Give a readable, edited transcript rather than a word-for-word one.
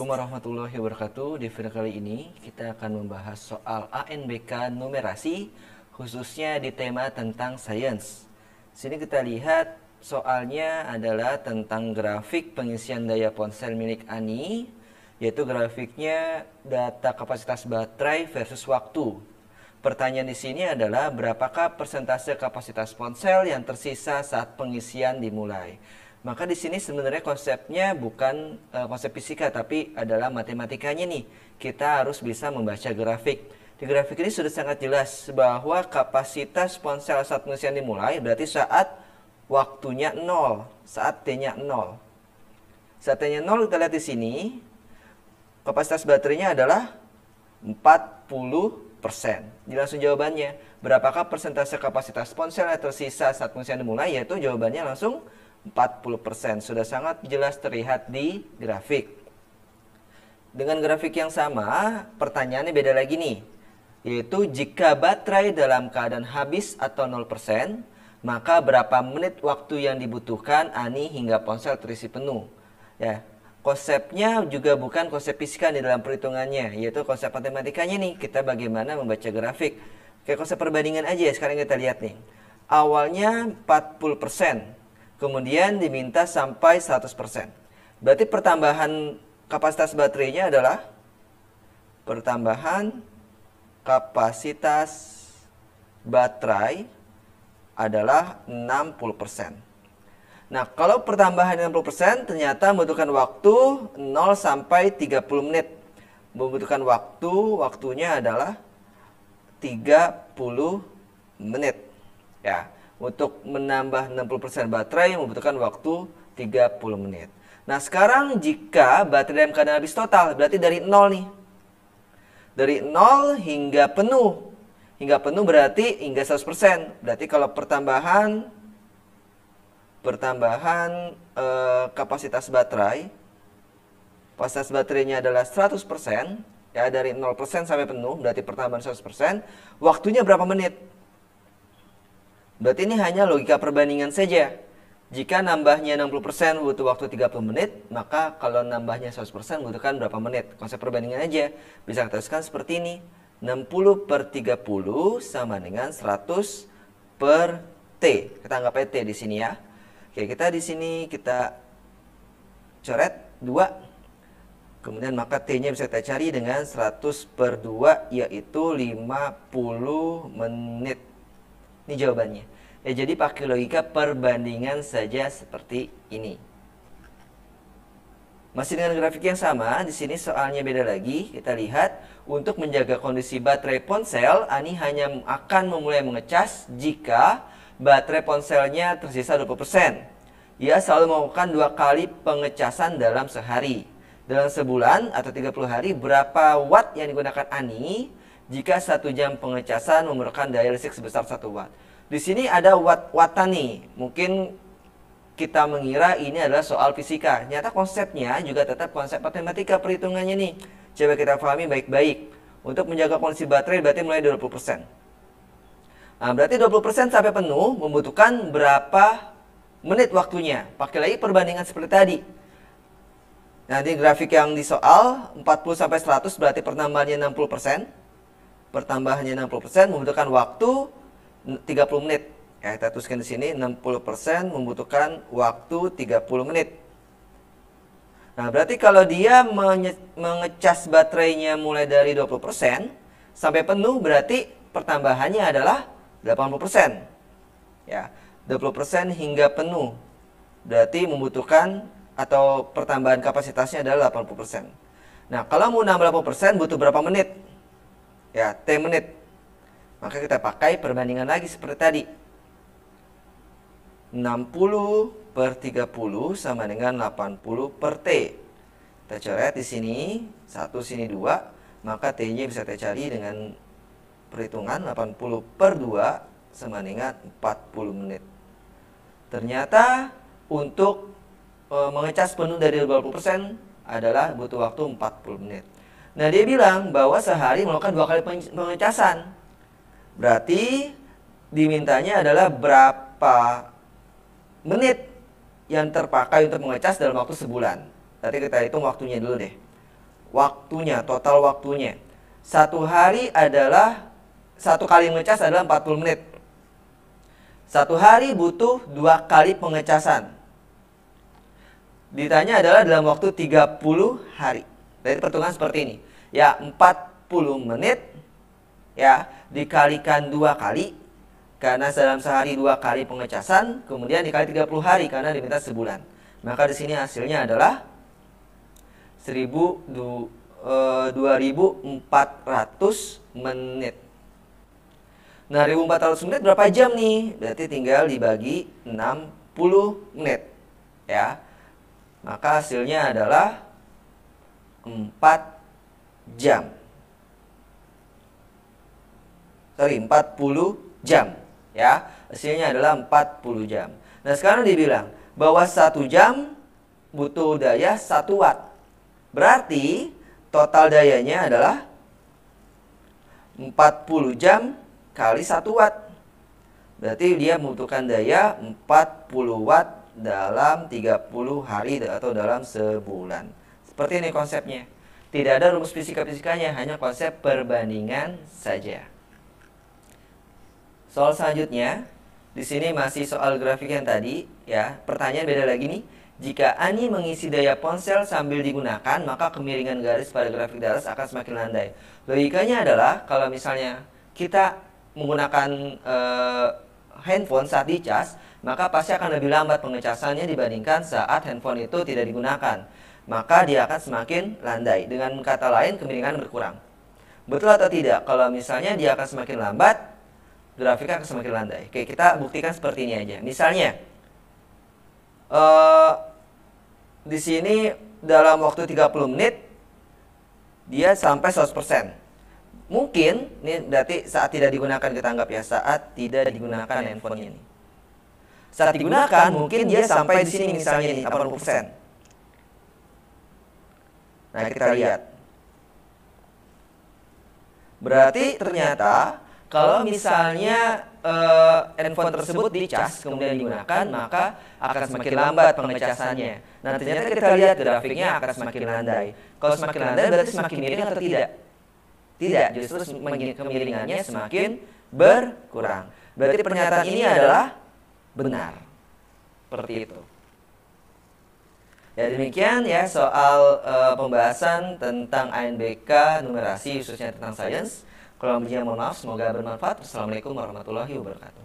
Assalamualaikum warahmatullahi wabarakatuh. Di video kali ini kita akan membahas soal ANBK numerasi, khususnya di tema tentang sains. Sini kita lihat soalnya adalah tentang grafik pengisian daya ponsel milik Ani, yaitu grafiknya data kapasitas baterai versus waktu. Pertanyaan di sini adalah berapakah persentase kapasitas ponsel yang tersisa saat pengisian dimulai. Maka di sini sebenarnya konsepnya bukan konsep fisika, tapi adalah matematikanya nih. Kita harus bisa membaca grafik. Di grafik ini sudah sangat jelas bahwa kapasitas ponsel saat pengisian dimulai berarti saat waktunya 0, saat T-nya 0. Saat T-nya 0 kita lihat di sini, kapasitas baterainya adalah 40%. Jadi langsung jawabannya, berapakah persentase kapasitas ponsel yang tersisa saat pengisian dimulai? Yaitu jawabannya langsung 40%. Sudah sangat jelas terlihat di grafik. Dengan grafik yang sama, pertanyaannya beda lagi nih. Yaitu jika baterai dalam keadaan habis atau 0%, maka berapa menit waktu yang dibutuhkan Ani hingga ponsel terisi penuh? Ya, konsepnya juga bukan konsep fisika di dalam perhitungannya, yaitu konsep matematikanya nih. Kita bagaimana membaca grafik. Kayak konsep perbandingan aja ya, sekarang kita lihat nih. Awalnya 40%. Kemudian diminta sampai 100%. Berarti pertambahan kapasitas baterainya adalah pertambahan kapasitas baterai adalah 60%. Nah, kalau pertambahan 60% ternyata membutuhkan waktu 0 sampai 30 menit. Membutuhkan waktunya adalah 30 menit. Ya. Untuk menambah 60% baterai membutuhkan waktu 30 menit. Nah, sekarang jika baterai dalam keadaan habis total, berarti dari 0 nih. Dari 0 hingga penuh. Hingga penuh berarti hingga 100%. Berarti kalau pertambahan kapasitas baterainya adalah 100%, ya dari 0% sampai penuh, berarti pertambahan 100%, waktunya berapa menit? Berarti ini hanya logika perbandingan saja. Jika nambahnya 60% butuh waktu 30 menit, maka kalau nambahnya 100% butuhkan berapa menit? Konsep perbandingan aja. Bisa kita tuliskan seperti ini. 60/30 sama dengan 100 per T. Kita anggap T di sini ya. Oke, kita di sini kita coret 2. Kemudian maka T-nya bisa kita cari dengan 100 per 2, yaitu 50 menit. Ini jawabannya. Ya, jadi pakai logika perbandingan saja seperti ini. Masih dengan grafik yang sama, di sini soalnya beda lagi. Kita lihat, untuk menjaga kondisi baterai ponsel, Ani hanya akan memulai mengecas jika baterai ponselnya tersisa 20%. Ia selalu melakukan 2 kali pengecasan dalam sehari. Dalam sebulan atau 30 hari, berapa watt yang digunakan Ani jika 1 jam pengecasan memerlukan daya listrik sebesar 1 watt. Di sini ada watt-wattan nih. Mungkin kita mengira ini adalah soal fisika. Ternyata konsepnya juga tetap konsep matematika perhitungannya nih. Coba kita pahami baik-baik. Untuk menjaga kondisi baterai berarti mulai 20%. Nah, berarti 20% sampai penuh membutuhkan berapa menit waktunya. Pakai lagi perbandingan seperti tadi. Nah, di grafik yang di soal 40 sampai 100 berarti pertambahannya 60%. Pertambahannya 60% membutuhkan waktu 30 menit. Ya, kita tuliskan di sini 60% membutuhkan waktu 30 menit. Nah, berarti kalau dia mengecas baterainya mulai dari 20% sampai penuh, berarti pertambahannya adalah 80%. Ya, 20% hingga penuh. Berarti membutuhkan atau pertambahan kapasitasnya adalah 80%. Nah, kalau mau nambah 80% butuh berapa menit? Ya, T menit. Maka kita pakai perbandingan lagi seperti tadi. 60/30 sama dengan 80 per T. Kita coret di sini, 1 sini 2, maka T-nya bisa kita cari dengan perhitungan 80 per 2 sama dengan 40 menit. Ternyata untuk mengecas penuh dari 20% adalah butuh waktu 40 menit. Nah, dia bilang bahwa sehari melakukan 2 kali pengecasan. Berarti dimintanya adalah berapa menit yang terpakai untuk mengecas dalam waktu sebulan. Nanti kita hitung waktunya dulu deh. waktunya, total waktunya. Satu hari adalah, satu kali mengecas adalah 40 menit. Satu hari butuh 2 kali pengecasan. Ditanya adalah dalam waktu 30 hari. Jadi perhitungan seperti ini. Ya, 40 menit ya dikalikan 2 kali karena dalam sehari 2 kali pengecasan, kemudian dikali 30 hari karena diminta sebulan. Maka di sini hasilnya adalah 2400 menit. Nah, 1400 menit berapa jam nih? Berarti tinggal dibagi 60 menit. Ya. Maka hasilnya adalah 4 jam. 40 jam. Ya. Hasilnya adalah 40 jam. Nah, sekarang dibilang bahwa 1 jam butuh daya 1 watt. Berarti total dayanya adalah 40 jam kali 1 watt. Berarti dia membutuhkan daya 40 watt dalam 30 hari atau dalam sebulan. Seperti ini konsepnya. Tidak ada rumus fisika-fisikanya, hanya konsep perbandingan saja. Soal selanjutnya, di sini masih soal grafik yang tadi, ya. Pertanyaan beda lagi nih. Jika Ani mengisi daya ponsel sambil digunakan, maka kemiringan garis pada grafik di atas akan semakin landai. Logikanya adalah kalau misalnya kita menggunakan handphone saat dicas, maka pasti akan lebih lambat pengecasannya dibandingkan saat handphone itu tidak digunakan. Maka dia akan semakin landai. Dengan kata lain, kemiringan berkurang. Betul atau tidak? Kalau misalnya dia akan semakin lambat, grafiknya akan semakin landai. Oke, kita buktikan seperti ini aja. Misalnya, di sini dalam waktu 30 menit, dia sampai 100%. Mungkin, ini berarti saat tidak digunakan, kita anggap ya, saat tidak digunakan handphonenya ini. Saat digunakan, mungkin dia sampai di sini misalnya nih, 80%. Nah, kita lihat. Berarti ternyata kalau misalnya handphone tersebut dicas kemudian digunakan, maka akan semakin lambat pengecasannya. Nah, ternyata kita lihat grafiknya akan semakin landai. Kalau semakin landai berarti semakin miring atau tidak? Tidak, justru kemiringannya semakin berkurang. Berarti pernyataan ini adalah benar. Seperti itu. Ya, demikian ya soal pembahasan tentang ANBK numerasi khususnya tentang sains. Kalau mohon maaf, semoga bermanfaat. Assalamualaikum warahmatullahi wabarakatuh.